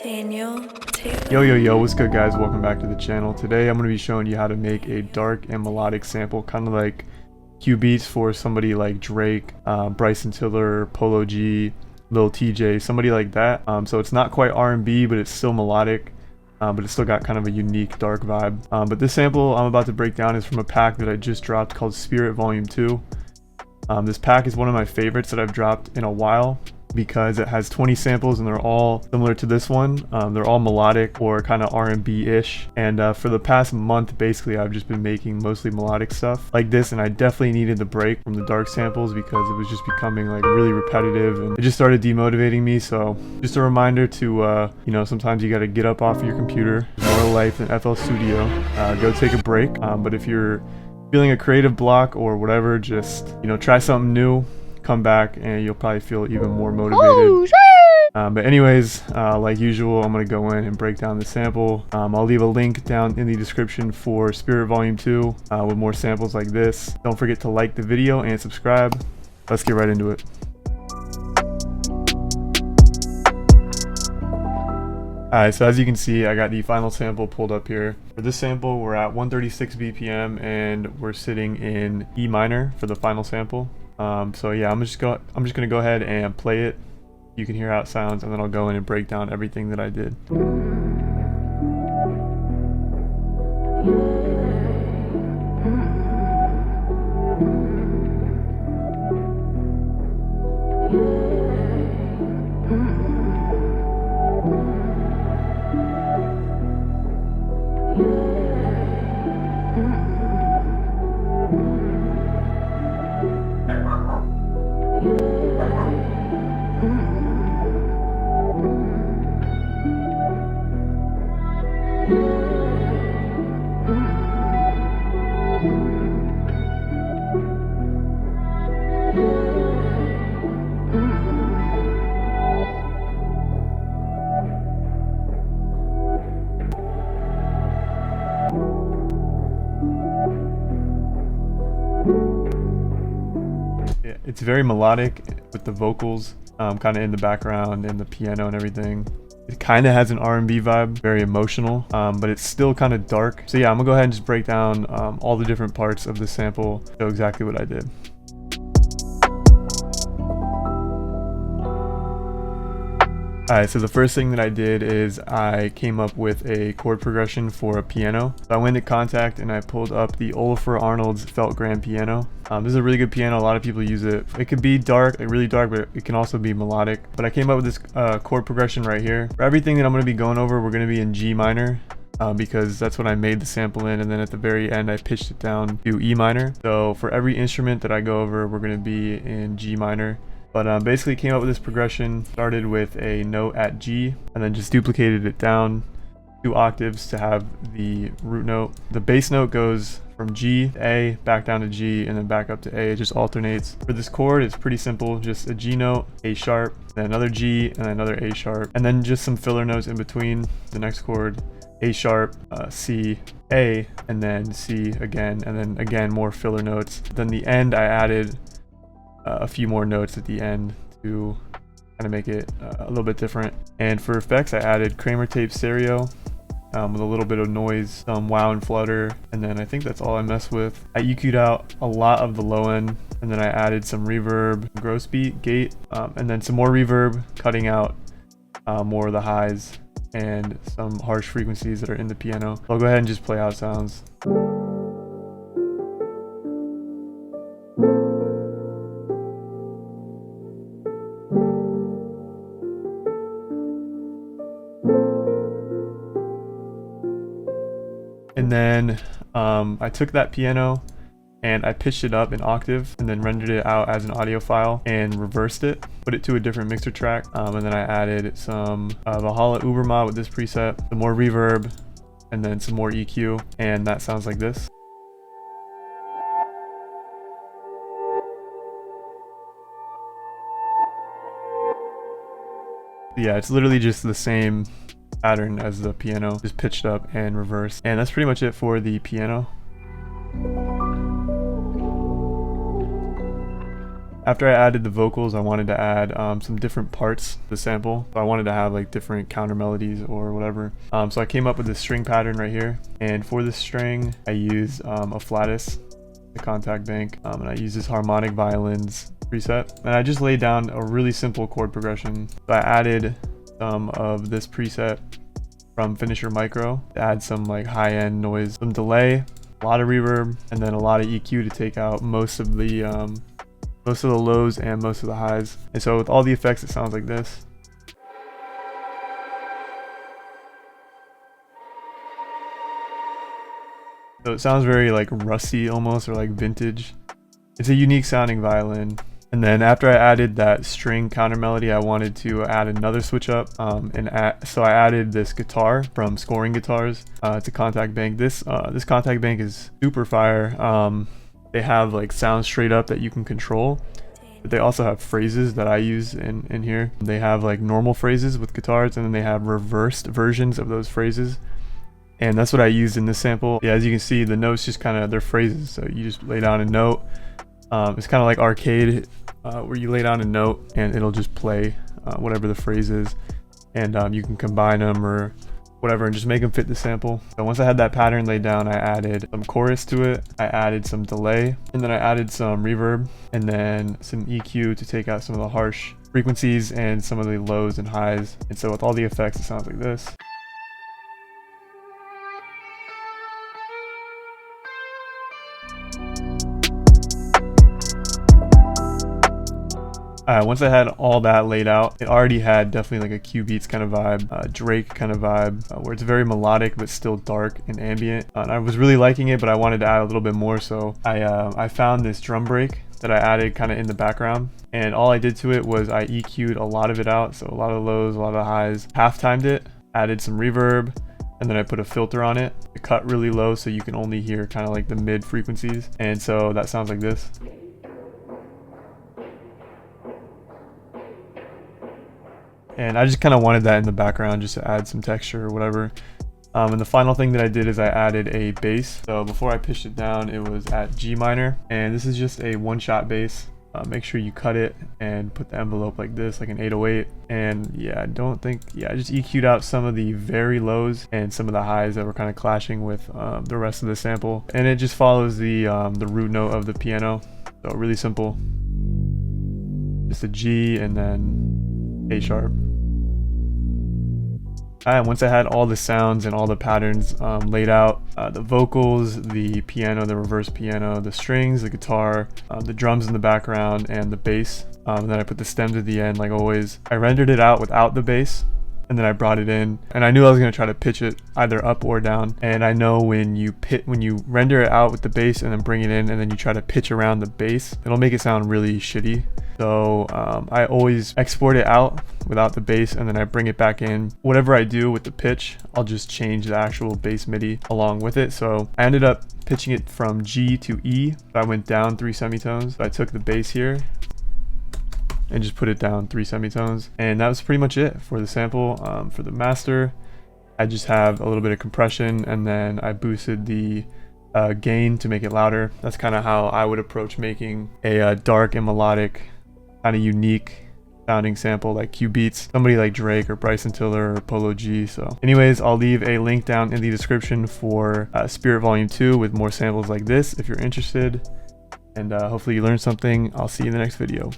Yo, what's good guys? Welcome back to the channel. Today I'm going to be showing you how to make a dark and melodic sample, kind of like CuBeatz for somebody like Drake, Bryson Tiller, Polo G, Lil TJ, somebody like that. So it's not quite R&B, but it's still melodic, but it's still got kind of a unique dark vibe. But this sample I'm about to break down is from a pack that I just dropped called Spirit Volume 2. This pack is one of my favorites that I've dropped in a while, because it has 20 samples and they're all similar to this one. They're all melodic or kind of R&B-ish, and for the past month basically I've just been making mostly melodic stuff like this, and I definitely needed the break from the dark samples because it was just becoming like really repetitive and it just started demotivating me. So just a reminder to you know, sometimes you got to get up off of your computer. There's more life than FL Studio. Go take a break, but if you're feeling a creative block or whatever, just, you know, try something new, come back, and you'll probably feel even more motivated. Oh, shit! But anyways, like usual, I'm going to go in and break down the sample. I'll leave a link down in the description for Spirit Volume 2 with more samples like this. Don't forget to like the video and subscribe. Let's get right into it. Alright, so as you can see, I got the final sample pulled up here. For this sample, we're at 136 BPM and we're sitting in E minor for the final sample. So yeah, I'm just gonna go ahead and play it. You can hear how it sounds, and then I'll go in and break down everything that I did. It's very melodic with the vocals kind of in the background and the piano and everything. It kind of has an R&B vibe, very emotional, but it's still kind of dark. So yeah, I'm gonna go ahead and just break down all the different parts of the sample, show exactly what I did. Alright, so the first thing that I did is I came up with a chord progression for a piano. So I went to Contact and I pulled up the Olafur Arnold's Felt Grand piano. This is a really good piano. A lot of people use it. It could be dark, like really dark, but it can also be melodic. But I came up with this chord progression right here. For everything that I'm going to be going over, we're going to be in G minor. Because that's what I made the sample in, and then at the very end I pitched it down to E minor. So for every instrument that I go over, we're going to be in G minor. But basically came up with this progression, started with a note at G, and then just duplicated it down 2 octaves to have the root note. The bass note goes from G to A, back down to G, and then back up to A. It just alternates. For this chord, it's pretty simple, just a G note, A sharp, then another G, and then another A sharp, and then just some filler notes in between. The next chord, A sharp, C, A, and then C again, and then again more filler notes. Then the end, I added a few more notes at the end to kind of make it a little bit different. And for effects, I added Kramer tape stereo with a little bit of noise, some wow and flutter, and then I think that's all I mess with. I EQ'd out a lot of the low end, and then I added some reverb, gross beat, gate, and then some more reverb, cutting out more of the highs and some harsh frequencies that are in the piano. So I'll go ahead and just play how it sounds. And then I took that piano and I pitched it up an octave and then rendered it out as an audio file and reversed it, put it to a different mixer track, and then I added some Valhalla Ubermod with this preset, some more reverb, and then some more EQ, and that sounds like this. Yeah, it's literally just the same pattern as the piano, just pitched up and reversed. And that's pretty much it for the piano. After I added the vocals, I wanted to add some different parts to the sample. So I wanted to have like different counter melodies or whatever. So I came up with this string pattern right here. And for this string, I used a flatus, the contact bank, and I used this harmonic violins preset. And I just laid down a really simple chord progression. So I added some of this preset from Finisher Micro to add some like high-end noise, some delay, a lot of reverb, and then a lot of EQ to take out most of the lows and most of the highs. And so with all the effects, it sounds like this. So it sounds very like rusty almost, or like vintage. It's a unique sounding violin. And then after I added that string counter melody, I wanted to add another switch up. So I added this guitar from Scoring Guitars to Contact Bank. This Contact Bank is super fire. They have like sounds straight up that you can control, but they also have phrases that I use in here. They have like normal phrases with guitars, and then they have reversed versions of those phrases. And that's what I used in this sample. Yeah, as you can see, the notes just kind of, they're phrases. So you just lay down a note. It's kind of like arcade, where you lay down a note and it'll just play whatever the phrase is. And you can combine them or whatever and just make them fit the sample. So once I had that pattern laid down, I added some chorus to it. I added some delay, and then I added some reverb, and then some EQ to take out some of the harsh frequencies and some of the lows and highs. And so with all the effects, it sounds like this. Once I had all that laid out, it already had definitely like a CuBeatz kind of vibe, Drake kind of vibe, where it's very melodic but still dark and ambient. And I was really liking it, but I wanted to add a little bit more, so I found this drum break that I added kind of in the background, and all I did to it was I EQ'd a lot of it out, so a lot of lows, a lot of highs, half-timed it, added some reverb, and then I put a filter on it to cut really low so you can only hear kind of like the mid frequencies. And so that sounds like this. And I just kind of wanted that in the background just to add some texture or whatever. And the final thing that I did is I added a bass. So before I pitched it down, it was at G minor, and this is just a one-shot bass. Make sure you cut it and put the envelope like this, like an 808. And yeah, I just EQ'd out some of the very lows and some of the highs that were kind of clashing with the rest of the sample. And it just follows the root note of the piano. So really simple. Just a G and then A sharp. And once I had all the sounds and all the patterns laid out, the vocals, the piano, the reverse piano, the strings, the guitar, the drums in the background, and the bass, and then I put the stems at the end like always. I rendered it out without the bass, and then I brought it in, and I knew I was going to try to pitch it either up or down. And I know when you render it out with the bass and then bring it in and then you try to pitch around the bass, it'll make it sound really shitty. So I always export it out without the bass, and then I bring it back in. Whatever I do with the pitch, I'll just change the actual bass MIDI along with it. So I ended up pitching it from G to E. I went down 3 semitones. So I took the bass here and just put it down 3 semitones, and that was pretty much it for the sample. For the master, I just have a little bit of compression, and then I boosted the gain to make it louder. That's kind of how I would approach making a dark and melodic, kind of unique sounding sample like CuBeatz, somebody like Drake or Bryson Tiller or Polo G. So anyways, I'll leave a link down in the description for Spirit Volume 2 with more samples like this if you're interested. And hopefully you learned something. I'll see you in the next video.